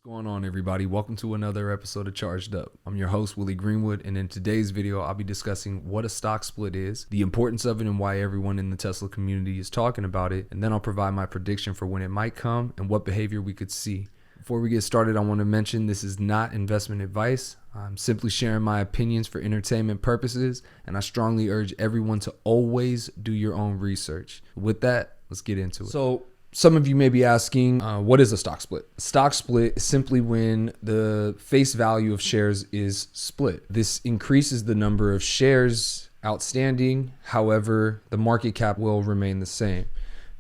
going on, everybody? Welcome to another episode of Charged Up. I'm your host, Willie Greenwood, and in today's video, I'll be discussing what a stock split is, the importance of it, and why everyone in the Tesla community is talking about it, and then I'll provide my prediction for when it might come and what behavior we could see. Before we get started, I want to mention this is not investment advice. I'm simply sharing my opinions for entertainment purposes, and I strongly urge everyone to always do your own research. With that, let's get into it. So, some of you may be asking, what is a stock split? A stock split is simply when the face value of shares is split. This increases the number of shares outstanding. However, the market cap will remain the same.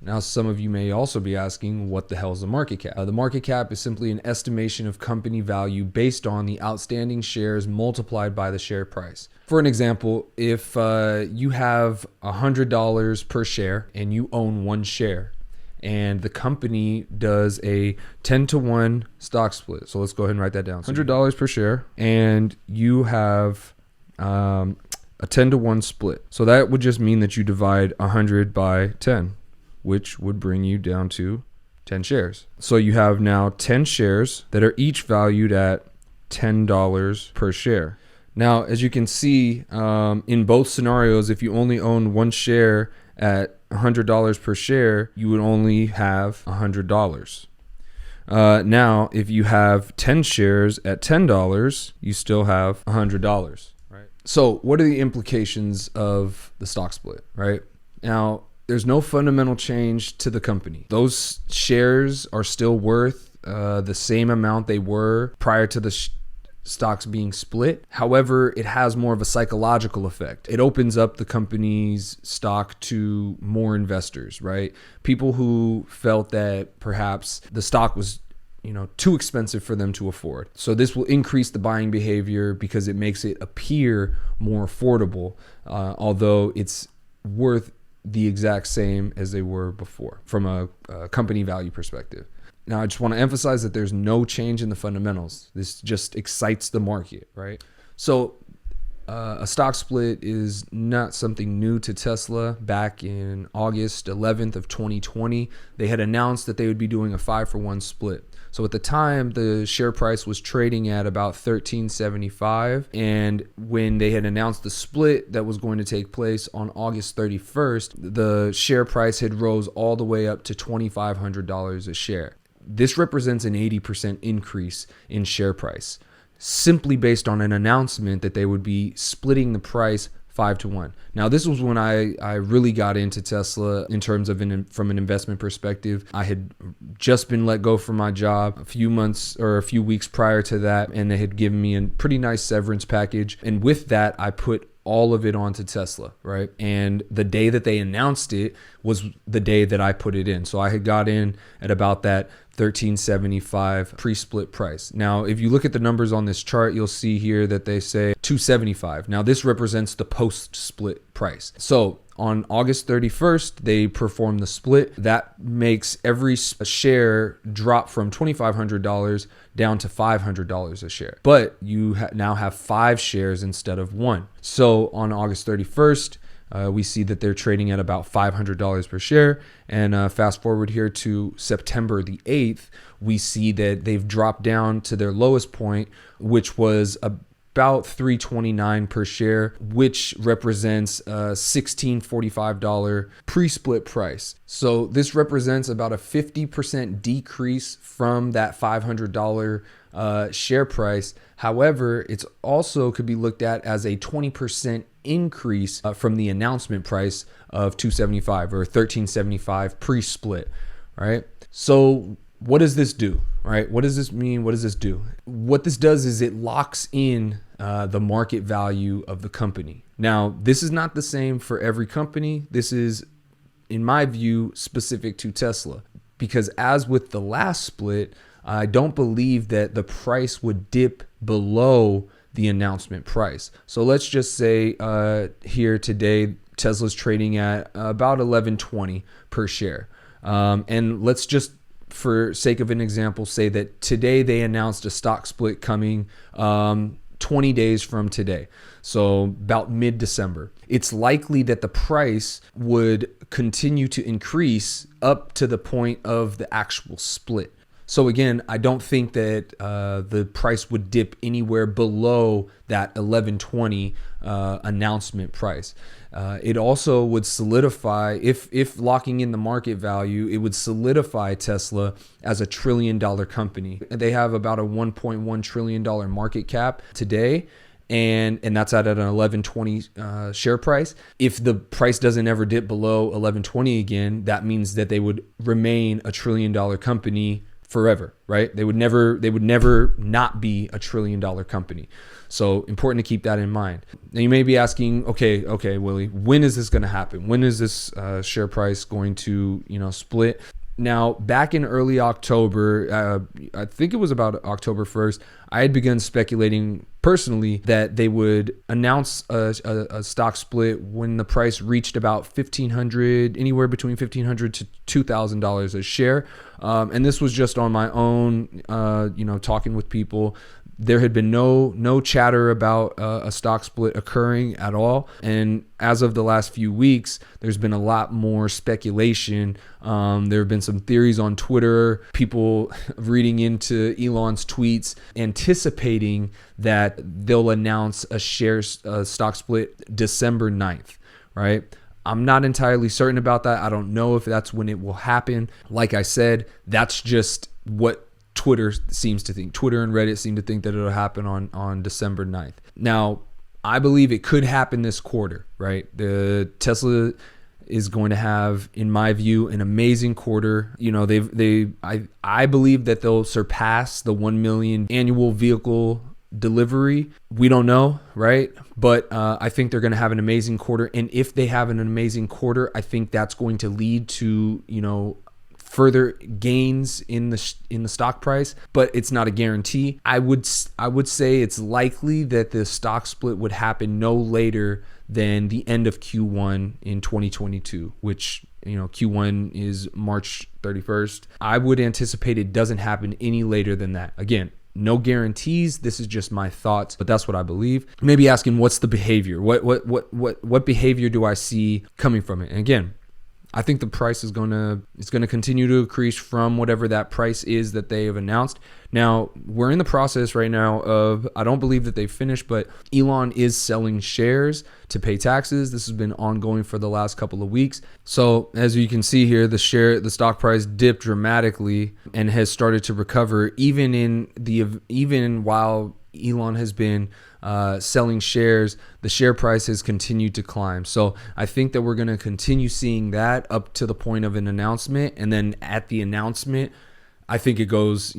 Now, some of you may also be asking, what the hell is the market cap? The market cap is simply an estimation of company value based on the outstanding shares multiplied by the share price. For an example, if you have $100 per share and you own one share, and the company does a 10-to-1 stock split. So let's go ahead and write that down. $100 per share, and you have a 10-to-1 split. So that would just mean that you divide 100 by 10, which would bring you down to 10 shares. So you have now 10 shares that are each valued at $10 per share. Now, as you can see, in both scenarios, if you only own one share at $100 per share, you would only have $100. Now, if you have 10 shares at $10, you still have $100. Right. So, what are the implications of the stock split? Right now, there's no fundamental change to the company. Those shares are still worth the same amount they were prior to the stocks being split. However, it has more of a psychological effect. It opens up the company's stock to more investors, right? People who felt that perhaps the stock was too expensive for them to afford. So this will increase the buying behavior because it makes it appear more affordable, although it's worth the exact same as they were before from a company value perspective. Now, I just want to emphasize that there's no change in the fundamentals. This just excites the market, right? So a stock split is not something new to Tesla. Back in August 11th of 2020, they had announced that they would be doing a 5-for-1 split. So at the time, the share price was trading at about $13.75. And when they had announced the split that was going to take place on August 31st, the share price had rose all the way up to $2,500 a share. This represents an 80% increase in share price, simply based on an announcement that they would be splitting the price 5-to-1. Now, this was when I really got into Tesla in terms of from an investment perspective. I had just been let go from my job a few months or a few weeks prior to that, and they had given me a pretty nice severance package. And with that, I put all of it onto Tesla, right? And the day that they announced it was the day that I put it in. So I had got in at about that $13.75 pre-split price. Now, if you look at the numbers on this chart, you'll see here that they say $2.75. Now, this represents the post-split price. So on August 31st, they performed the split. That makes every share drop from $2,500 down to $500 a share. But you now have 5 shares instead of 1. So on August 31st, we see that they're trading at about $500 per share. And fast forward here to September the 8th, we see that they've dropped down to their lowest point, which was about $3.29 per share, which represents a $16.45 pre-split price. So this represents about a 50% decrease from that $500 share price. However, it's also could be looked at as a 20% increase from the announcement price of $2.75 or $13.75 pre-split, right? So what does this do, right? What does this mean? What does this do? What this does is it locks in the market value of the company. Now, this is not the same for every company. This is, in my view, specific to Tesla, because as with the last split, I don't believe that the price would dip below the announcement price. So let's just say here today, Tesla's trading at about $11.20 per share. And let's just, for sake of an example, say that today they announced a stock split coming 20 days from today. So about mid-December. It's likely that the price would continue to increase up to the point of the actual split. So again, I don't think that the price would dip anywhere below that 1120 announcement price. It also would solidify, if locking in the market value, it would solidify Tesla as a $1 trillion company. They have about a $1.1 trillion market cap today. And that's at an 1120 share price. If the price doesn't ever dip below 1120 again, that means that they would remain a $1 trillion company forever, right? They would never not be a $1 trillion company. So important to keep that in mind. Now you may be asking, okay, Willie, when is this going to happen? When is this share price going to, split? Now, back in early October, I think it was about October 1st, I had begun speculating personally that they would announce a stock split when the price reached about $1,500, anywhere between $1,500 to $2,000 a share. And this was just on my own, talking with people. There had been no chatter about a stock split occurring at all. And as of the last few weeks, there's been a lot more speculation. There have been some theories on Twitter, people reading into Elon's tweets, anticipating that they'll announce a stock split December 9th, right? I'm not entirely certain about that. I don't know if that's when it will happen. Like I said, that's just what Twitter seems to think. Twitter and Reddit seem to think that it'll happen on December 9th. Now, I believe it could happen this quarter, right? The Tesla is going to have, in my view, an amazing quarter. I believe that they'll surpass the 1 million annual vehicle delivery. We don't know, right? But I think they're going to have an amazing quarter. And if they have an amazing quarter, I think that's going to lead to, further gains in the stock price, but it's not a guarantee. I would say it's likely that the stock split would happen no later than the end of Q1 in 2022, which Q1 is March 31st. I would anticipate it doesn't happen any later than that. Again, no guarantees. This is just my thoughts, but that's what I believe. Maybe asking, what's the behavior? What behavior do I see coming from it? And again, I think the price is going to continue to increase from whatever that price is that they have announced. Now, we're in the process right now of, I don't believe that they've finished, but Elon is selling shares to pay taxes. This has been ongoing for the last couple of weeks. So as you can see here, the stock price dipped dramatically and has started to recover even while Elon has been selling shares. The share price has continued to climb. So I think that we're going to continue seeing that up to the point of an announcement. And then at the announcement, I think it goes,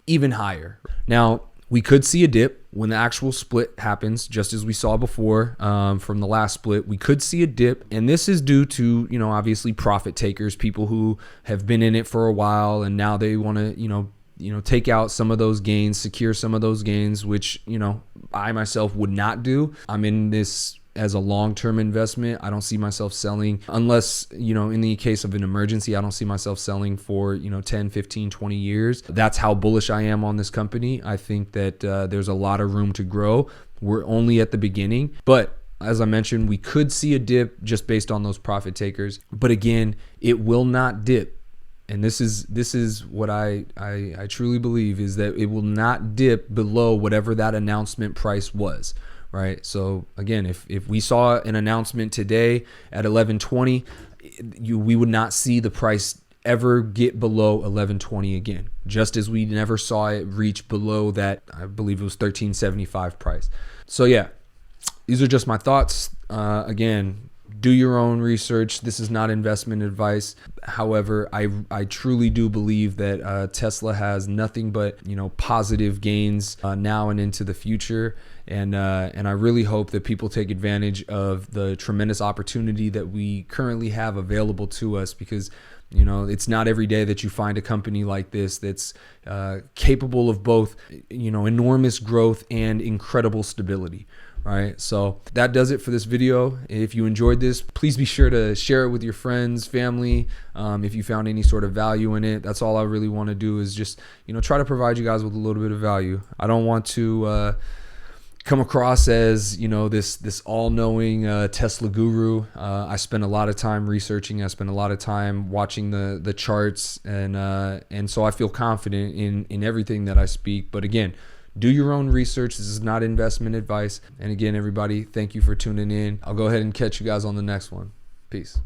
even higher. Now, we could see a dip when the actual split happens, just as we saw before from the last split. We could see a dip, and this is due to, obviously profit takers, people who have been in it for a while, and now they want to, take out some of those gains, secure some of those gains, which, I myself would not do. I'm in this as a long-term investment. I don't see myself selling unless, in the case of an emergency, I don't see myself selling for, 10, 15, 20 years. That's how bullish I am on this company. I think that there's a lot of room to grow. We're only at the beginning, but as I mentioned, we could see a dip just based on those profit takers. But again, it will not dip. And this is what I truly believe, is that it will not dip below whatever that announcement price was, right? So again, if we saw an announcement today at 1120, we would not see the price ever get below 1120 again, just as we never saw it reach below that, I believe it was 1375 price. So yeah, these are just my thoughts. Again, do your own research. This is not investment advice. However, I truly do believe that Tesla has nothing but positive gains now and into the future, and I really hope that people take advantage of the tremendous opportunity that we currently have available to us, because it's not every day that you find a company like this that's capable of both enormous growth and incredible stability. All right, so that does it for this video. If you enjoyed this, please be sure to share it with your friends, family. If you found any sort of value in it, that's all I really want to do, is just try to provide you guys with a little bit of value. I don't want to come across as, you know, this all-knowing Tesla guru. I spend a lot of time researching. I spend a lot of time watching the charts, and so I feel confident in everything that I speak. But again, do your own research. This is not investment advice. And again, everybody, thank you for tuning in. I'll go ahead and catch you guys on the next one. Peace.